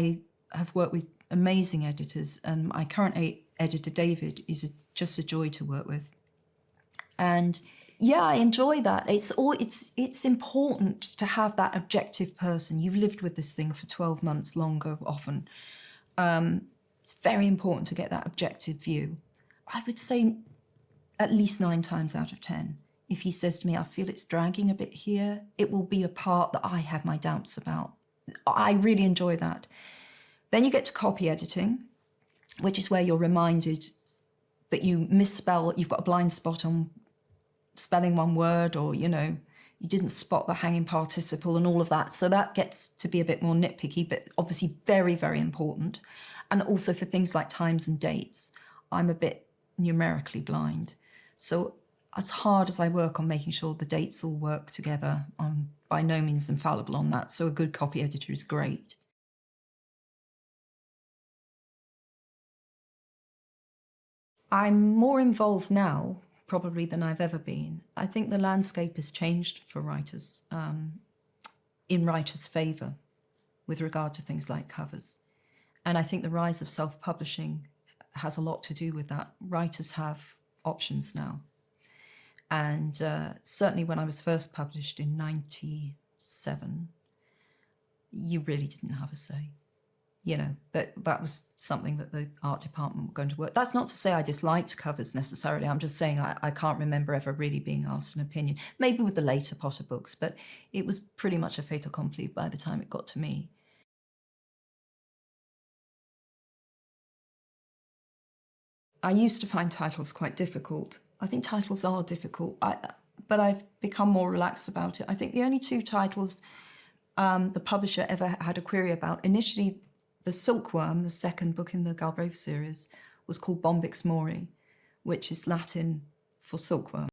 I have worked with amazing editors, and my current editor, David, is just a joy to work with. And yeah, I enjoy that. It's important to have that objective person. You've lived with this thing for 12 months longer often. It's very important to get that objective view. I would say at least 9 times out of 10. If he says to me, I feel it's dragging a bit here, it will be a part that I have my doubts about. I really enjoy that. Then you get to copy editing, which is where you're reminded that you misspell, you've got a blind spot on spelling one word, or, you know, you didn't spot the hanging participle and all of that. So that gets to be a bit more nitpicky, but obviously very, very important. And also for things like times and dates, I'm a bit numerically blind. So as hard as I work on making sure the dates all work together, I'm by no means infallible on that. So a good copy editor is great. I'm more involved now, probably, than I've ever been. I think the landscape has changed for writers, in writers' favour, with regard to things like covers. And I think the rise of self-publishing has a lot to do with that. Writers have options now. And certainly when I was first published in '97, you really didn't have a say. You know, that was something that the art department were going to work. That's not to say I disliked covers necessarily. I'm just saying I can't remember ever really being asked an opinion. Maybe with the later Potter books, but it was pretty much a fait accompli by the time it got to me. I used to find titles quite difficult. I think titles are difficult, but I've become more relaxed about it. I think the only 2 titles the publisher ever had a query about, initially The Silkworm, the second book in the Galbraith series, was called Bombyx Mori, which is Latin for silkworm.